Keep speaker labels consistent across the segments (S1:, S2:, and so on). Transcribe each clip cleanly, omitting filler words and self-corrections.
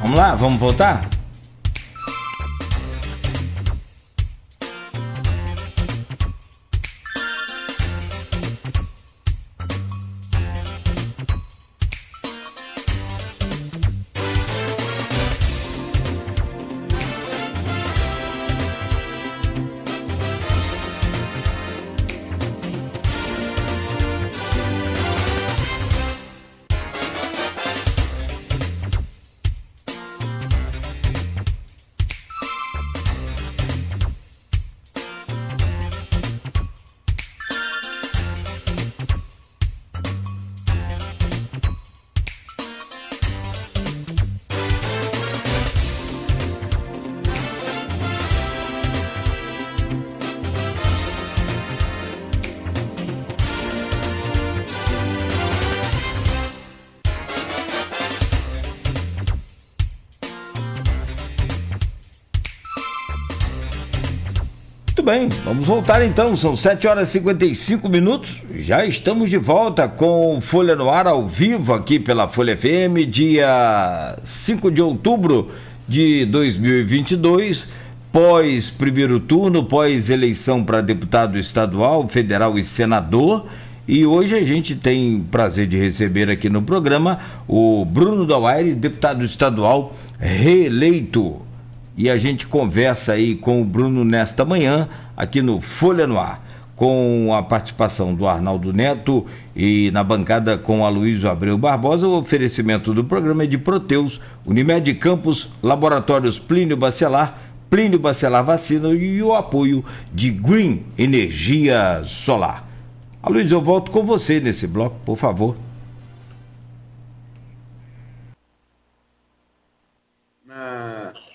S1: Vamos lá, vamos voltar? Bem, vamos voltar então, são 7 horas e 55 minutos, já estamos de volta com Folha no Ar ao vivo aqui pela Folha FM, dia 5 de outubro de 2022, pós primeiro turno, pós eleição para deputado estadual, federal e senador, e hoje a gente tem prazer de receber aqui no programa o Bruno Dauaire, deputado estadual reeleito. E a gente conversa aí com o Bruno nesta manhã, aqui no Folha no Ar, com a participação do Arnaldo Neto e na bancada com a Aloysio Abreu Barbosa. O oferecimento do programa é de Proteus, Unimed Campos, Laboratórios Plínio Bacelar Vacina e o apoio de Green Energia Solar. Aloysio, eu volto com você nesse bloco, por favor.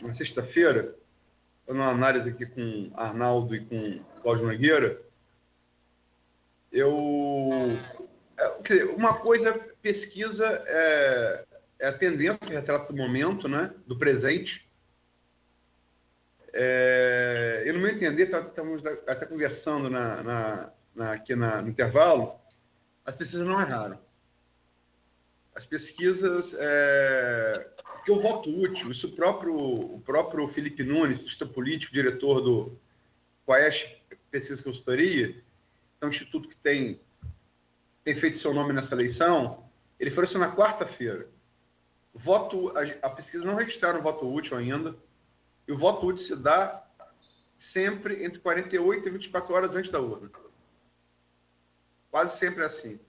S2: Na sexta-feira, numa análise aqui com Arnaldo e com Cláudio Nogueira, uma coisa, pesquisa é a tendência, retrato do momento, né, do presente. E no meu entender, estamos até conversando aqui no intervalo, as pesquisas não erraram. As pesquisas, porque o voto útil, isso o próprio Felipe Nunes, cientista político, diretor do Quaest Pesquisa e Consultoria, é um instituto que tem feito seu nome nessa eleição, ele falou isso na quarta-feira. A pesquisa não registraram o voto útil ainda, e o voto útil se dá sempre entre 48 e 24 horas antes da urna. Quase sempre é assim.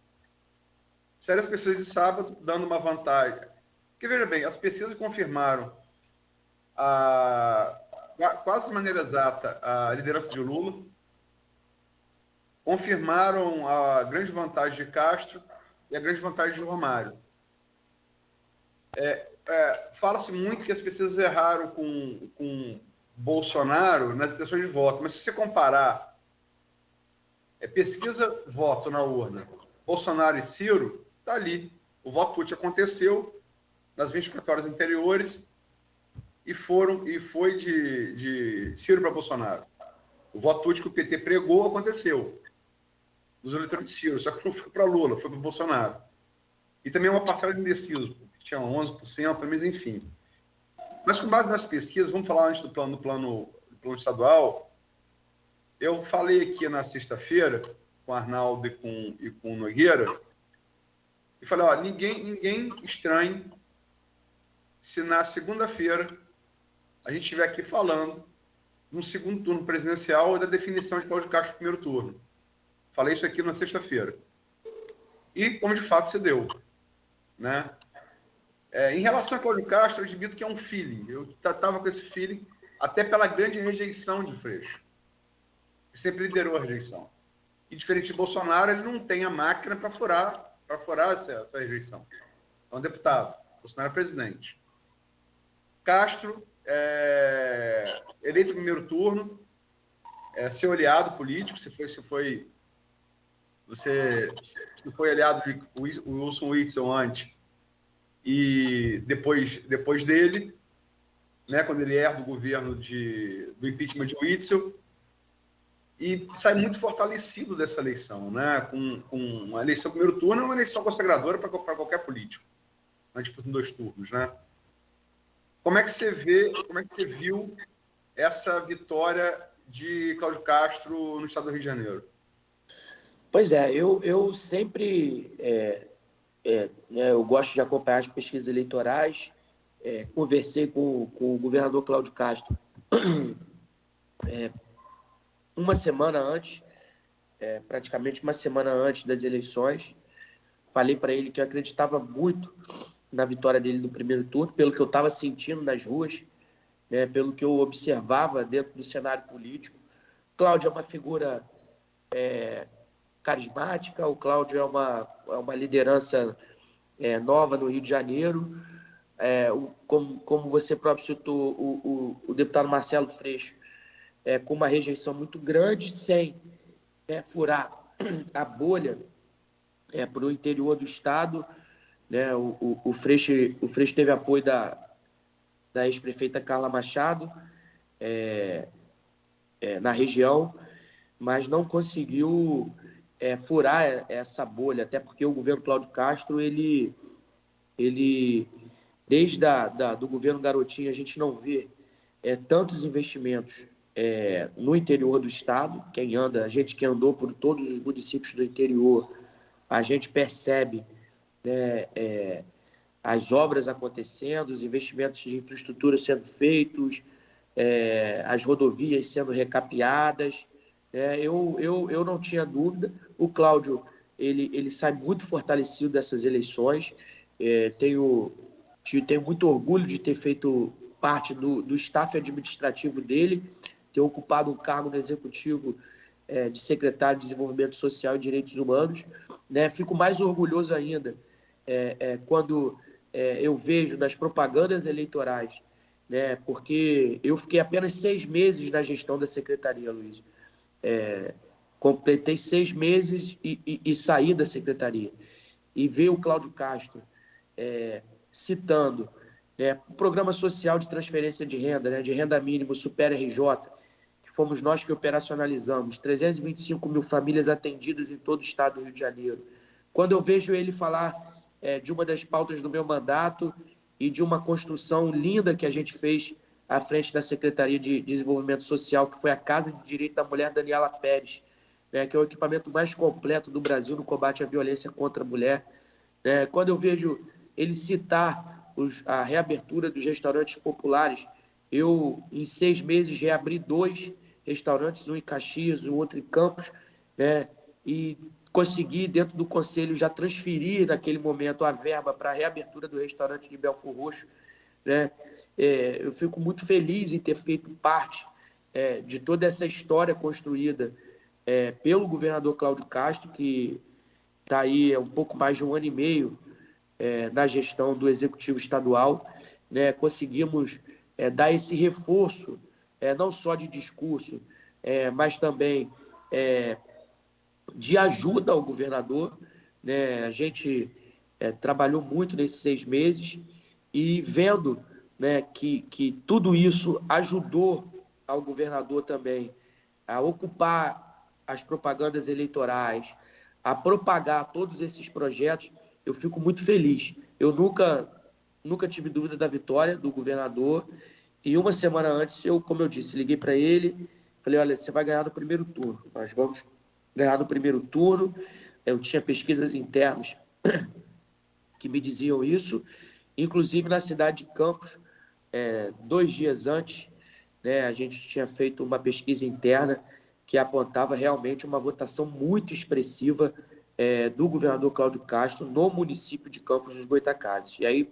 S2: Sério, as pesquisas de sábado dando uma vantagem. Porque, veja bem, as pesquisas confirmaram quase de maneira exata a liderança de Lula, confirmaram a grande vantagem de Castro e a grande vantagem de Romário. Fala-se muito que as pesquisas erraram com Bolsonaro nas intenções de voto, mas se você comparar pesquisa voto na urna, Bolsonaro e Ciro, está ali. O voto útil aconteceu nas 24 horas anteriores e foi de Ciro para Bolsonaro. O voto útil que o PT pregou aconteceu nos eleitores de Ciro, só que não foi para Lula, foi para Bolsonaro. E também uma parcela de indecisos, que tinha 11%, mas enfim. Mas com base nas pesquisas, vamos falar antes do plano estadual. Eu falei aqui na sexta-feira com o Arnaldo e com o Nogueira, e falei, ninguém estranhe se na segunda-feira a gente estiver aqui falando no segundo turno presidencial da definição de Cláudio Castro no primeiro turno. Falei isso aqui na sexta-feira. E como de fato se deu. Né? Em relação a Cláudio Castro, eu admito que é um feeling. Eu estava com esse feeling até pela grande rejeição de Freixo, que sempre liderou a rejeição. E diferente de Bolsonaro, ele não tem a máquina para furar essa rejeição. É um deputado. Bolsonaro é presidente. Castro, eleito no primeiro turno, seu aliado político, você foi aliado de Wilson Witzel antes e depois dele, né, quando ele herda o governo do impeachment de Witzel, e sai muito fortalecido dessa eleição, né? Com a eleição primeiro turno é uma eleição consagradora para qualquer político, na disputa em 2 turnos, né? Como é que você viu essa vitória de Cláudio Castro no estado do Rio de Janeiro?
S3: Pois é, eu sempre né, eu gosto de acompanhar as pesquisas eleitorais. Conversei com o governador Cláudio Castro uma semana antes, praticamente uma semana antes das eleições. Falei para ele que eu acreditava muito na vitória dele no primeiro turno, pelo que eu estava sentindo nas ruas, né, pelo que eu observava dentro do cenário político. Cláudio é uma figura carismática, o Cláudio é uma liderança nova no Rio de Janeiro. Como você próprio citou, o deputado Marcelo Freixo, com uma rejeição muito grande, sem furar a bolha para o interior do estado. Né? O Freixo teve apoio da ex-prefeita Carla Machado na região, mas não conseguiu furar essa bolha, até porque o governo Cláudio Castro, ele desde do governo Garotinho, a gente não vê tantos investimentos no interior do estado. A gente que andou por todos os municípios do interior, a gente percebe, né, as obras acontecendo, os investimentos de infraestrutura sendo feitos, as rodovias sendo recapeadas. Eu não tinha dúvida. O Cláudio, ele sai muito fortalecido dessas eleições. Tenho muito orgulho de ter feito parte do staff administrativo dele, ter ocupado um cargo no executivo de secretário de Desenvolvimento Social e Direitos Humanos. Né? Fico mais orgulhoso ainda quando eu vejo nas propagandas eleitorais, né? Porque eu fiquei apenas 6 meses na gestão da secretaria, Luiz. Completei 6 meses e saí da secretaria. E ver o Cláudio Castro citando o Programa Social de Transferência de Renda, né, de Renda Mínima, Super RJ, que fomos nós que operacionalizamos, 325 mil famílias atendidas em todo o estado do Rio de Janeiro. Quando eu vejo ele falar de uma das pautas do meu mandato e de uma construção linda que a gente fez à frente da Secretaria de Desenvolvimento Social, que foi a Casa de Direito da Mulher Daniela Pérez, né, que é o equipamento mais completo do Brasil no combate à violência contra a mulher. Quando eu vejo ele citar a reabertura dos restaurantes populares, eu, em 6 meses, reabri 2 restaurantes, um em Caxias, o outro em Campos, né, e consegui, dentro do conselho, já transferir, naquele momento, a verba para a reabertura do restaurante de Belfor Roxo. Né? Eu fico muito feliz em ter feito parte de toda essa história construída pelo governador Cláudio Castro, que está aí há um pouco mais de 1 ano e meio na gestão do Executivo Estadual. Né? Conseguimos dar esse reforço, não só de discurso, mas também de ajuda ao governador. Né? A gente trabalhou muito nesses 6 meses e vendo, né, que tudo isso ajudou ao governador também a ocupar as propagandas eleitorais, a propagar todos esses projetos, eu fico muito feliz. Eu nunca tive dúvida da vitória do governador. E uma semana antes, como eu disse, liguei para ele, falei, olha, você vai ganhar no primeiro turno. Nós vamos ganhar no primeiro turno. Eu tinha pesquisas internas que me diziam isso, inclusive na cidade de Campos, 2 dias antes, né, a gente tinha feito uma pesquisa interna que apontava realmente uma votação muito expressiva do governador Cláudio Castro no município de Campos dos Goytacazes. E aí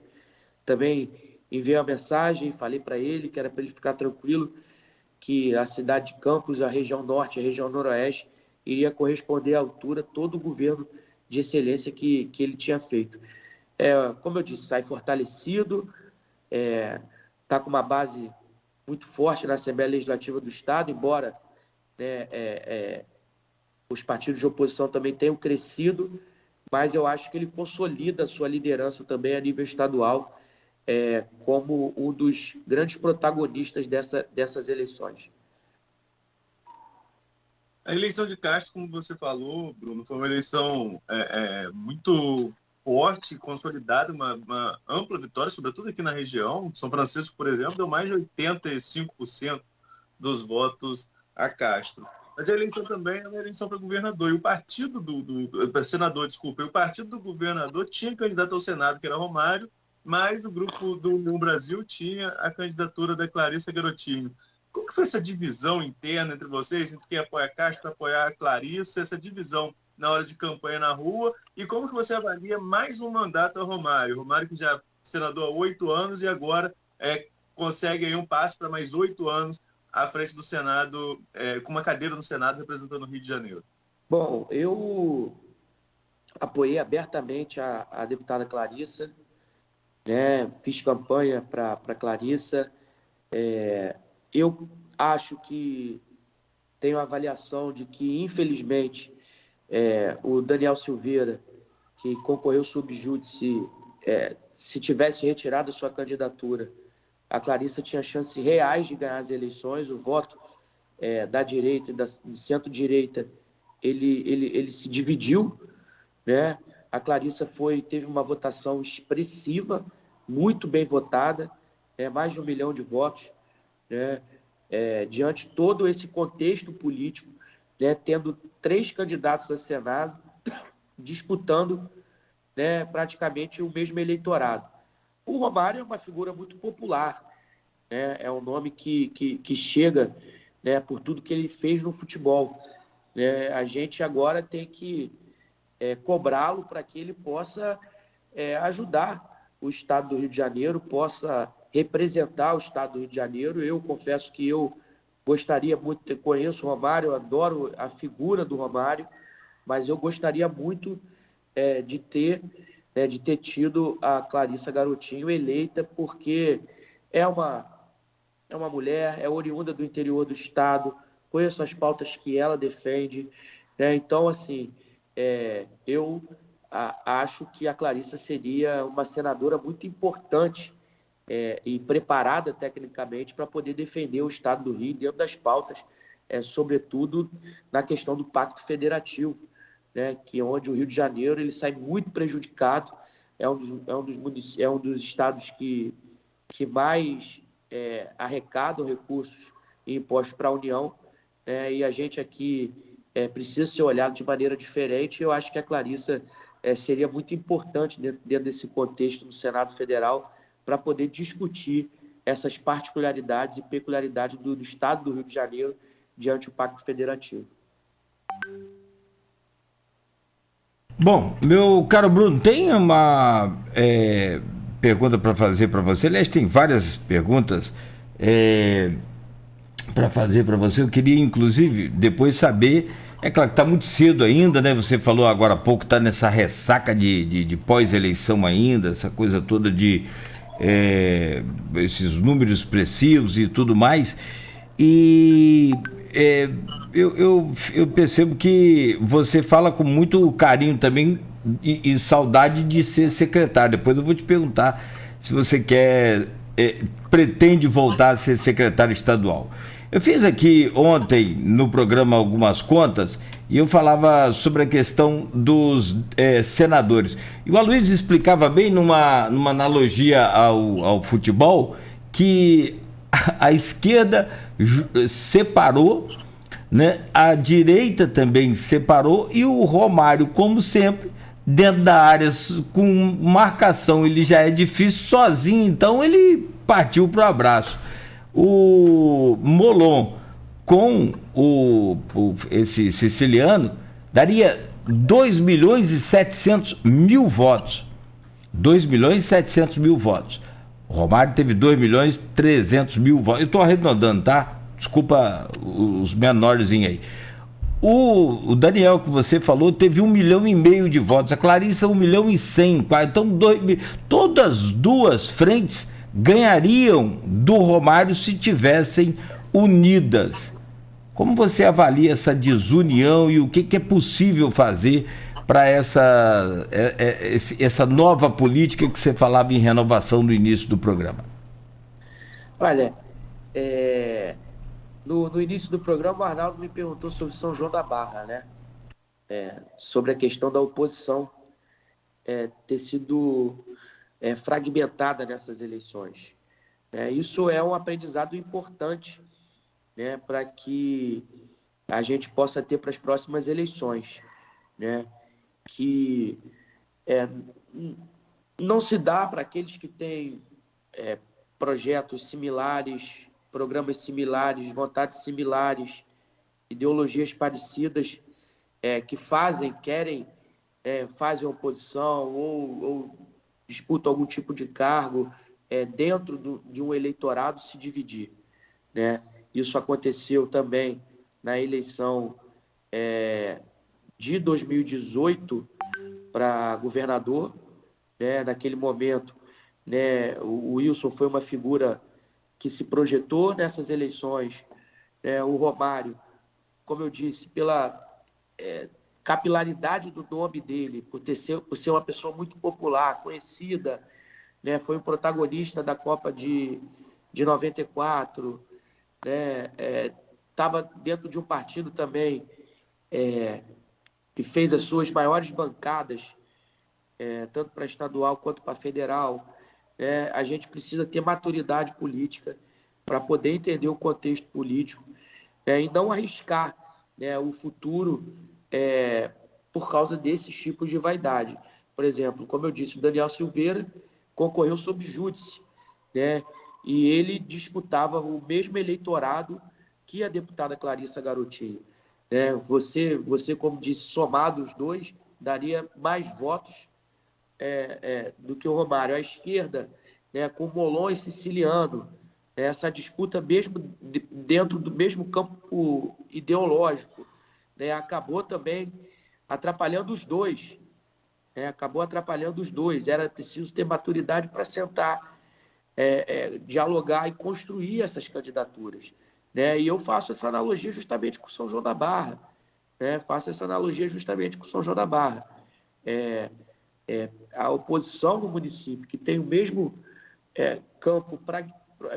S3: também enviei uma mensagem, falei para ele que era para ele ficar tranquilo, que a cidade de Campos, a região norte, a região noroeste, iria corresponder à altura todo o governo de excelência que ele tinha feito. Como eu disse, sai fortalecido, está com uma base muito forte na Assembleia Legislativa do Estado, embora os partidos de oposição também tenham crescido, mas eu acho que ele consolida a sua liderança também a nível estadual, como um dos grandes protagonistas dessas eleições.
S4: A eleição de Castro, como você falou, Bruno, foi uma eleição muito forte, consolidada, uma ampla vitória, sobretudo aqui na região. São Francisco, por exemplo, deu mais de 85% dos votos a Castro. Mas a eleição também é uma eleição para governador. E o partido senador, desculpa, e o partido do governador tinha candidato ao Senado, que era Romário, mas o grupo do União Brasil tinha a candidatura da Clarissa Garotinho. Como que foi essa divisão interna entre vocês, entre quem apoia a Castro, apoiar a Clarissa, essa divisão na hora de campanha na rua, e como que você avalia mais um mandato ao Romário? Romário que já é senador há 8 anos e agora consegue aí um passo para mais 8 anos à frente do Senado, com uma cadeira no Senado representando o Rio de Janeiro.
S3: Bom, eu apoiei abertamente a deputada Clarissa, né? Fiz campanha para Clarissa. Eu acho que tenho a avaliação de que, infelizmente, o Daniel Silveira, que concorreu sub júdice, se tivesse retirado sua candidatura, a Clarissa tinha chances reais de ganhar as eleições. O voto da direita e da centro-direita, ele se dividiu, né? A Clarissa teve uma votação expressiva, muito bem votada, mais de 1 milhão de votos, né? Diante de todo esse contexto político, né, tendo 3 candidatos a Senado disputando, né, praticamente o mesmo eleitorado. O Romário é uma figura muito popular, né? É um nome que chega, né, por tudo que ele fez no futebol, né? A gente agora tem que cobrá-lo para que ele possa ajudar o Estado do Rio de Janeiro, possa representar o Estado do Rio de Janeiro. Eu confesso que eu gostaria muito, conheço o Romário, adoro a figura do Romário, mas eu gostaria muito de ter tido a Clarissa Garotinho eleita, porque é uma mulher, é oriunda do interior do Estado, conheço as pautas que ela defende, né? Então, assim, eu acho que a Clarissa seria uma senadora muito importante e preparada tecnicamente para poder defender o Estado do Rio dentro das pautas, sobretudo na questão do Pacto Federativo, né, que é onde o Rio de Janeiro ele sai muito prejudicado, é um dos estados que mais arrecadam recursos e impostos para a União, e a gente aqui precisa ser olhado de maneira diferente. Eu acho que a Clarissa seria muito importante dentro desse contexto no Senado Federal para poder discutir essas particularidades e peculiaridades do Estado do Rio de Janeiro diante do Pacto Federativo.
S1: Bom, meu caro Bruno, tem uma pergunta para fazer para você. Aliás, tem várias perguntas para fazer para você. Eu queria, inclusive, depois saber. É claro que está muito cedo ainda, né? Você falou agora há pouco, está nessa ressaca de pós-eleição ainda, essa coisa toda de esses números expressivos e tudo mais. E eu percebo que você fala com muito carinho também e saudade de ser secretário. Depois eu vou te perguntar se você pretende voltar a ser secretário estadual. Eu fiz aqui ontem no programa algumas contas e eu falava sobre a questão dos senadores. E o Aloysio explicava bem numa analogia ao futebol que a esquerda separou, né? A direita também separou e o Romário, como sempre, dentro da área com marcação, ele já é difícil sozinho, então ele partiu para o abraço. O Molon com esse siciliano daria 2.700.000 votos. 2.700.000 votos. O Romário teve 2.300.000 votos. Eu estou arredondando, tá? Desculpa os menorzinhos aí. O Daniel, que você falou, teve 1,5 milhão de votos. A Clarissa, 1.100.000. Então, todas as duas frentes ganhariam do Romário se tivessem unidas. Como você avalia essa desunião e o que é possível fazer para essa nova política que você falava em renovação no início do programa?
S3: Olha, no início do programa o Arnaldo me perguntou sobre São João da Barra, né? Sobre a questão da oposição ter sido fragmentada nessas eleições. Isso é um aprendizado importante, né, para que a gente possa ter para as próximas eleições, né, que não se dá para aqueles que têm projetos similares, programas similares, vontades similares, ideologias parecidas, que fazem oposição ou disputam algum tipo de cargo dentro de um eleitorado se dividir, né? Isso aconteceu também na eleição de 2018 para governador, né? Naquele momento, né, o Wilson foi uma figura que se projetou nessas eleições, o Romário, como eu disse, pela capilaridade do nome dele, por ser uma pessoa muito popular, conhecida, né, foi o protagonista da Copa de 94, né, estava dentro de um partido também que fez as suas maiores bancadas, tanto para estadual quanto para federal. A gente precisa ter maturidade política para poder entender o contexto político, e não arriscar, né, o futuro por causa desses tipos de vaidade. Por exemplo, como eu disse, o Daniel Silveira concorreu sob júdice, né, e ele disputava o mesmo eleitorado que a deputada Clarissa Garotinho. Você, como disse, somado os dois, daria mais votos do que o Romário. A esquerda, né, com Molon e Siciliano, essa disputa mesmo dentro do mesmo campo ideológico, né, acabou também atrapalhando os dois. Era preciso ter maturidade para sentar, dialogar e construir essas candidaturas. E eu faço essa analogia justamente com São João da Barra. A oposição no município, que tem o mesmo campo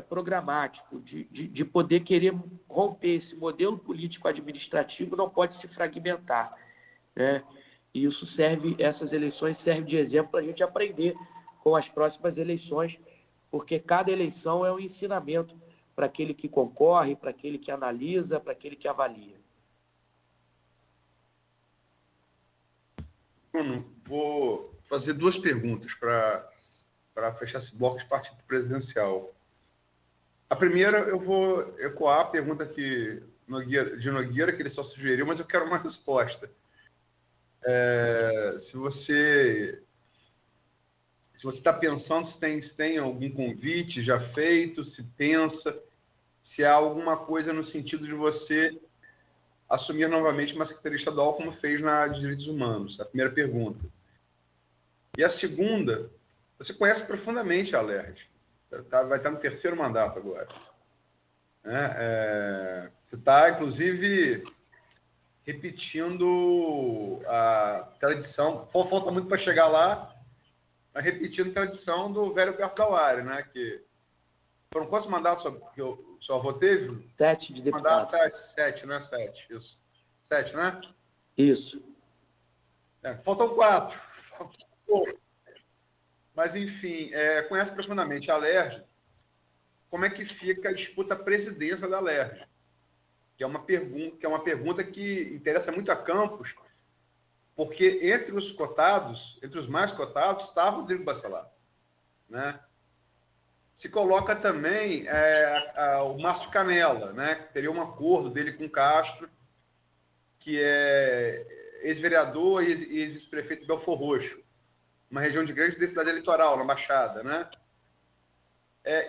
S3: programático de poder querer romper esse modelo político-administrativo, não pode se fragmentar, né? E essas eleições servem de exemplo para a gente aprender com as próximas eleições, porque cada eleição é um ensinamento para aquele que concorre, para aquele que analisa, para aquele que avalia.
S2: Bruno, vou fazer duas perguntas para fechar esse bloco de partido presidencial. A primeira, eu vou ecoar a pergunta de Nogueira, que ele só sugeriu, mas eu quero uma resposta. Se você está pensando, se tem algum convite já feito, se pensa, se há alguma coisa no sentido de você assumir novamente uma secretaria estadual, como fez na de Direitos Humanos. A primeira pergunta. E a segunda, você conhece profundamente a Alerj. Vai estar no terceiro mandato agora. Você está, inclusive, repetindo a tradição. Falta muito para chegar lá, mas repetindo a tradição do velho Alberto Dauari, né? Que foram quantos mandatos que o seu avô teve?
S3: 7 de deputado.
S2: 7, né? 7, isso. 7, né?
S3: Isso.
S2: Faltam 4. Mas, enfim, conhece profundamente a Alerj. Como é que fica a disputa à presidência da Alerj? Que é uma pergunta que interessa muito a Campos, porque entre os mais cotados, está Rodrigo Bacelar, né? Se coloca também o Márcio Canella, né? Que teria um acordo dele com Castro, que é ex-vereador e ex-vice-prefeito de Belfor Roxo, uma região de grande densidade eleitoral, na Baixada, né?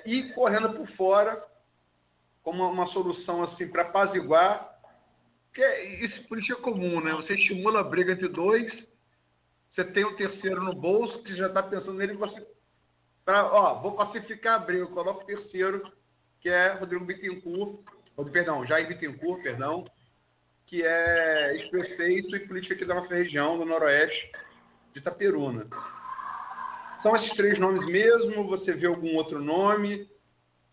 S2: E correndo por fora, como uma solução assim para apaziguar, porque isso é política comum, né? Você estimula a briga entre dois, você tem o terceiro no bolso, que já está pensando nele, você... vou pacificar a briga, coloco o terceiro, que é Rodrigo Bittencourt, Jair Bittencourt, que é ex-prefeito e político aqui da nossa região, do Noroeste, de Itaperuna. São esses 3 nomes mesmo? Você vê algum outro nome?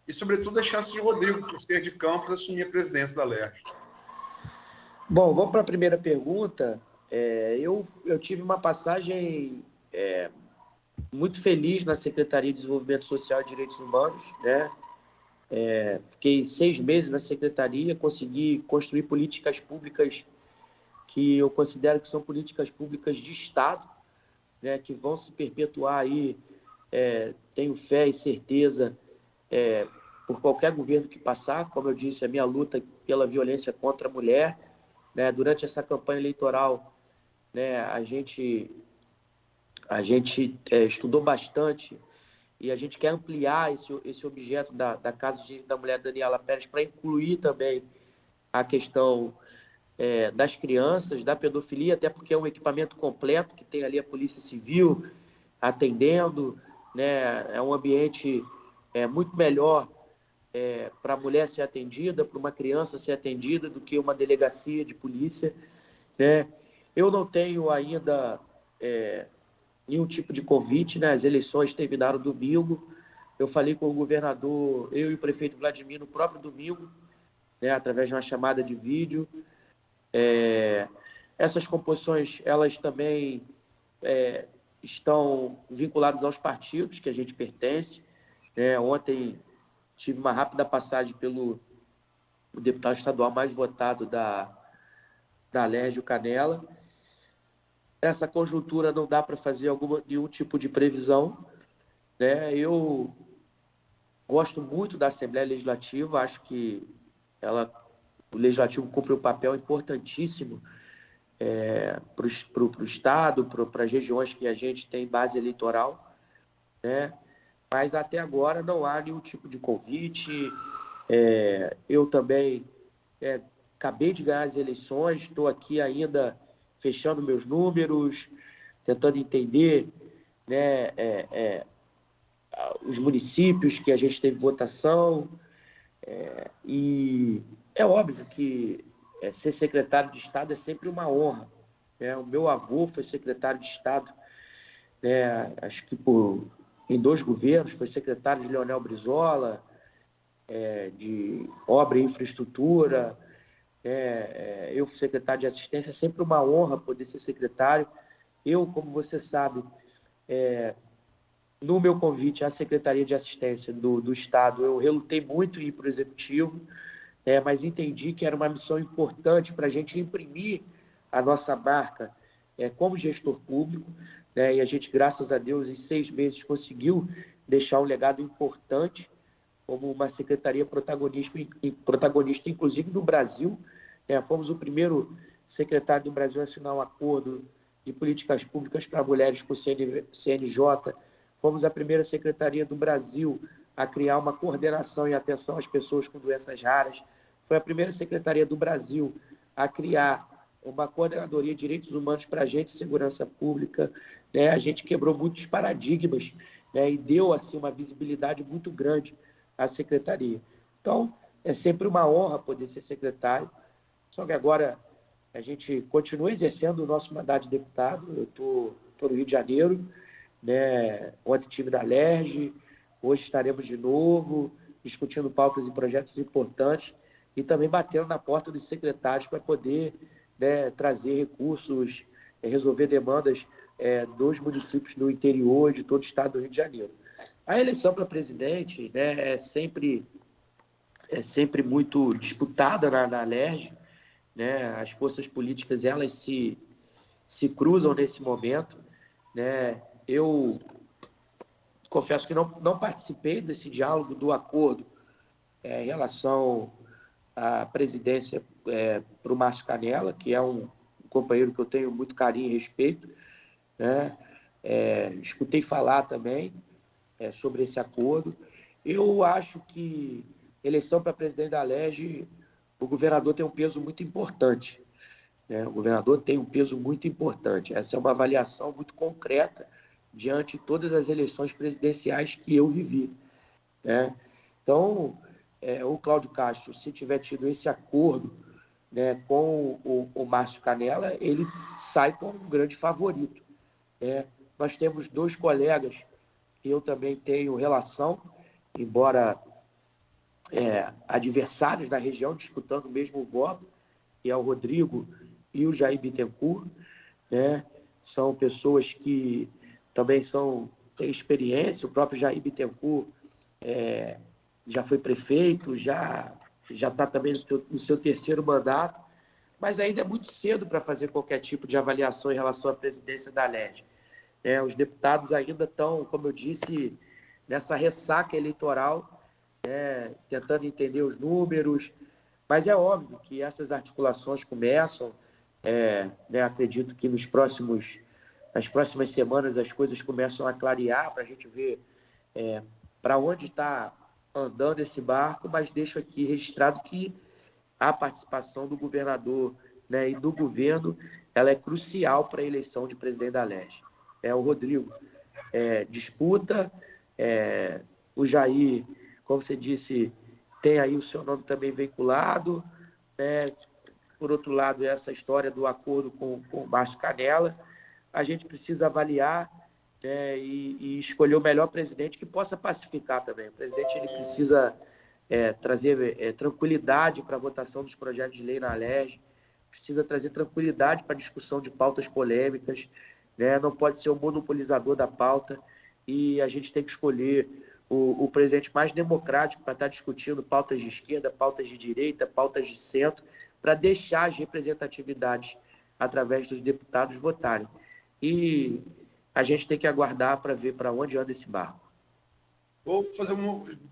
S2: E, sobretudo, a chance de Rodrigo, por ser de Campos, assumir a presidência da Alerj.
S3: Bom, vamos para a primeira pergunta. Eu tive uma passagem muito feliz na Secretaria de Desenvolvimento Social e Direitos Humanos, né? Fiquei 6 meses na Secretaria, consegui construir políticas públicas que eu considero que são políticas públicas de Estado, né? Que vão se perpetuar aí, tenho fé e certeza, por qualquer governo que passar. Como eu disse, a minha luta pela violência contra a mulher, né? Durante essa campanha eleitoral, né, a gente estudou bastante e a gente quer ampliar esse objeto da Casa de Direito da Mulher Daniela Pérez para incluir também a questão das crianças, da pedofilia, até porque é um equipamento completo que tem ali a Polícia Civil atendendo, né? É um ambiente muito melhor para a mulher ser atendida, para uma criança ser atendida, do que uma delegacia de polícia, né? Eu não tenho ainda nenhum tipo de convite, né? As eleições terminaram domingo. Eu falei com o governador, eu e o prefeito Vladimir, no próprio domingo, né? Através de uma chamada de vídeo. Essas composições, elas também estão vinculadas aos partidos que a gente pertence, né? Ontem tive uma rápida passagem pelo deputado estadual mais votado da Lérgio Canela. Essa conjuntura não dá para fazer nenhum tipo de previsão, né? Eu gosto muito da Assembleia Legislativa, acho que o Legislativo cumpre um papel importantíssimo para o Estado, para as regiões que a gente tem base eleitoral, né? Mas até agora não há nenhum tipo de convite. Eu também acabei de ganhar as eleições, estou aqui ainda fechando meus números, tentando entender, né, os municípios que a gente teve votação, e é óbvio que ser secretário de Estado é sempre uma honra, né? O meu avô foi secretário de Estado, né? Acho que em 2 governos, foi secretário de Leonel Brizola, de Obra e Infraestrutura, eu fui secretário de Assistência. É sempre uma honra poder ser secretário. Eu, como você sabe, no meu convite à Secretaria de Assistência do Estado, eu relutei muito em ir para o Executivo, mas entendi que era uma missão importante para a gente imprimir a nossa marca como gestor público, né? E a gente, graças a Deus, em 6 meses conseguiu deixar um legado importante como uma secretaria protagonista, inclusive no Brasil. Fomos o primeiro secretário do Brasil a assinar um acordo de políticas públicas para mulheres com o CNJ. Fomos a primeira secretaria do Brasil a criar uma coordenação e atenção às pessoas com doenças raras. Foi a primeira secretaria do Brasil a criar uma coordenadoria de direitos humanos para agentes de segurança pública, né? A gente quebrou muitos paradigmas, né? E deu assim uma visibilidade muito grande à secretaria. Então, é sempre uma honra poder ser secretário, só que agora a gente continua exercendo o nosso mandato de deputado. Eu estou no Rio de Janeiro, né? Ontem tive da LERJ, hoje estaremos de novo discutindo pautas e projetos importantes e também batendo na porta dos secretários para poder, né, trazer recursos, resolver demandas dos municípios do interior de todo o estado do Rio de Janeiro. A eleição para presidente, né, é sempre muito disputada na LERJ, né? As forças políticas, elas se cruzam nesse momento, né? Eu confesso que não participei desse diálogo do acordo em relação à presidência para o Márcio Canela, que é um companheiro que eu tenho muito carinho e respeito, né? Escutei falar também sobre esse acordo. Eu acho que eleição para presidente da LERJ, o governador tem um peso muito importante, né? O governador tem um peso muito importante. Essa é uma avaliação muito concreta diante de todas as eleições presidenciais que eu vivi, né? Então, o Cláudio Castro, se tiver tido esse acordo, né, com o Márcio Canela, ele sai como um grande favorito, né? Nós temos 2 colegas que eu também tenho relação, embora adversários da região, disputando o mesmo voto, que é o Rodrigo e o Jair Bittencourt, né? São pessoas que também têm experiência, o próprio Jair Bittencourt já foi prefeito, já está também no seu terceiro mandato, mas ainda é muito cedo para fazer qualquer tipo de avaliação em relação à presidência da Alerj. Os deputados ainda estão, como eu disse, nessa ressaca eleitoral, tentando entender os números, mas é óbvio que essas articulações começam, acredito que nas próximas semanas as coisas começam a clarear para a gente ver para onde está andando esse barco, mas deixo aqui registrado que a participação do governador, e do governo, ela é crucial para a eleição de presidente da Alerj. O Rodrigo disputa, o Jair, como você disse, tem aí o seu nome também veiculado, por outro lado, essa história do acordo com o Márcio Canela. A gente precisa avaliar e escolher o melhor presidente que possa pacificar também. O presidente ele precisa trazer tranquilidade para a votação dos projetos de lei na Alerj, precisa trazer tranquilidade para a discussão de pautas polêmicas, não pode ser o monopolizador da pauta, e a gente tem que escolher o presidente mais democrático para estar discutindo pautas de esquerda, pautas de direita, pautas de centro, para deixar as representatividades através dos deputados votarem. E a gente tem que aguardar para ver para onde anda esse barco.
S2: Vou fazer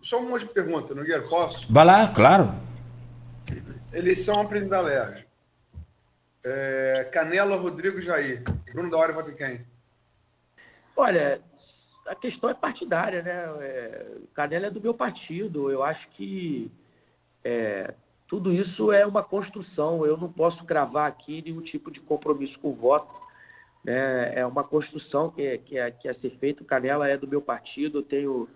S2: só uma pergunta, Nogueira, posso?
S1: Vai lá, claro.
S2: Eleição a presidente da Alerj. Canela, Rodrigo, Jair. Bruno da Hora vota em quem?
S3: Olha, a questão é partidária, né? Canela é do meu partido. Eu acho que tudo isso é uma construção. Eu não posso cravar aqui nenhum tipo de compromisso com o voto. É uma construção que é a ser feita. O Canela é do meu partido. Eu tenho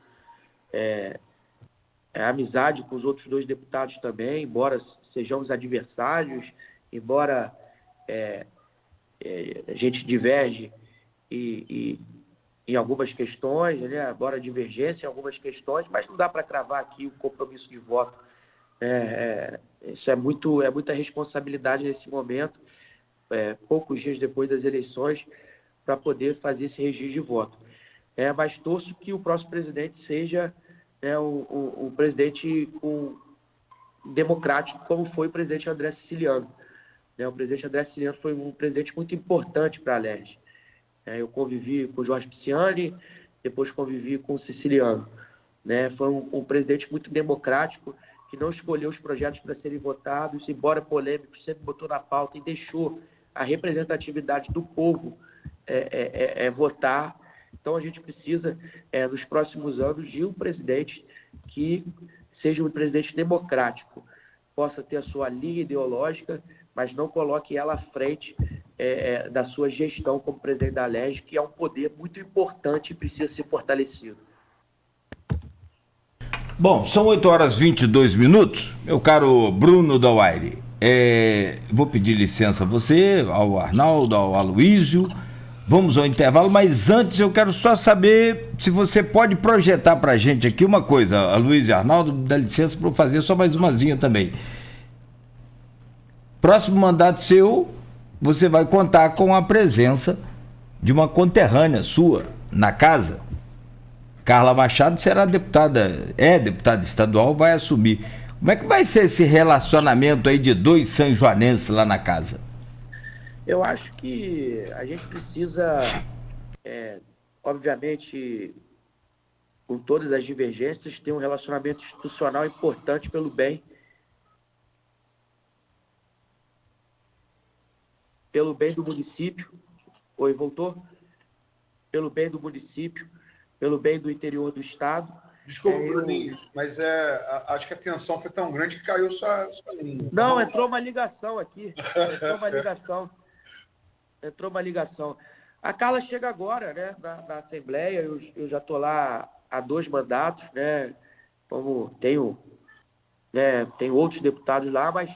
S3: amizade com os outros dois deputados também, embora sejamos adversários, embora a gente diverge em algumas questões, embora divergência em algumas questões, mas não dá para cravar aqui o compromisso de voto. Isso é muita responsabilidade nesse momento, poucos dias depois das eleições, para poder fazer esse registro de voto. Mas torço que o próximo presidente seja um presidente democrático, como foi o presidente André Siciliano. O presidente André Siciliano foi um presidente muito importante para a Alerj. Eu convivi com o Jorge Pisciani, depois convivi com o Siciliano. Foi um presidente muito democrático, que não escolheu os projetos para serem votados, embora polêmicos, sempre botou na pauta e deixou a representatividade do povo votar. Então, a gente precisa, nos próximos anos, de um presidente que seja um presidente democrático, possa ter a sua linha ideológica, mas não coloque ela à frente da sua gestão como presidente da Alerj, que é um poder muito importante e precisa ser fortalecido.
S1: Bom, são 8h22, meu caro Bruno Dauaire. Vou pedir licença a você, ao Arnaldo, ao Aloísio. Vamos ao intervalo, mas antes eu quero só saber se você pode projetar para a gente aqui uma coisa. Aloísio e Arnaldo, dá licença para eu fazer só mais umazinha também. Próximo mandato seu, você vai contar com a presença de uma conterrânea sua na casa. Carla Machado será deputada estadual, vai assumir. Como é que vai ser esse relacionamento aí de dois sanjoanenses lá na casa?
S3: Eu acho que a gente precisa, obviamente, com todas as divergências, ter um relacionamento institucional importante pelo bem do município. Oi, voltou? Pelo bem do município, pelo bem do interior do estado.
S2: Desculpa, Bruninho, mas acho que a tensão foi tão grande que caiu sua linha.
S3: Não, entrou uma ligação aqui. Entrou uma ligação. A Carla chega agora, na Assembleia. Eu já estou lá há 2 mandatos, Como tenho outros deputados lá, mas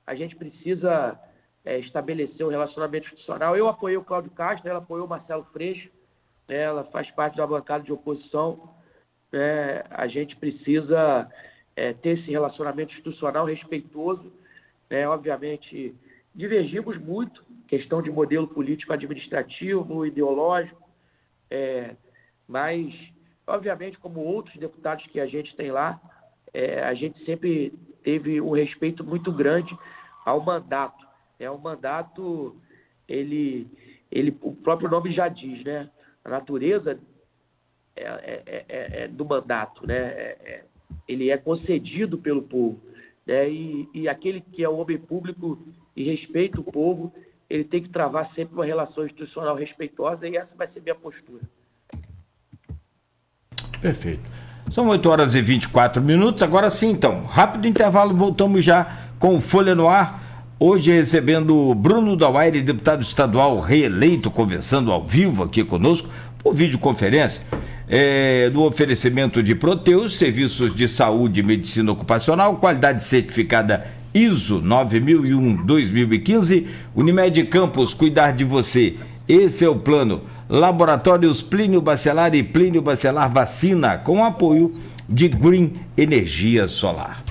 S3: a gente precisa estabelecer um relacionamento institucional. Eu apoiei o Cláudio Castro, ela apoiou o Marcelo Freixo, ela faz parte da bancada de oposição. A gente precisa ter esse relacionamento institucional respeitoso. Obviamente, divergimos muito, questão de modelo político-administrativo, ideológico, Mas, obviamente, como outros deputados que a gente tem lá, a gente sempre teve um respeito muito grande ao mandato. O mandato, o próprio nome já diz, né? A natureza do mandato, né? Ele é concedido pelo povo, né? E aquele que é o homem público e respeita o povo, ele tem que travar sempre uma relação institucional respeitosa, e essa vai ser minha postura.
S1: Perfeito. São 8h24. Agora sim, então, rápido intervalo, voltamos já com Folha no Ar. Hoje recebendo Bruno Dauaire, deputado estadual reeleito, conversando ao vivo aqui conosco, por videoconferência, no oferecimento de Proteus, serviços de saúde e medicina ocupacional, qualidade certificada ISO 9001-2015, Unimed Campos, cuidar de você, esse é o plano. Laboratórios Plínio Bacelar e Plínio Bacelar Vacina, com apoio de Green Energia Solar.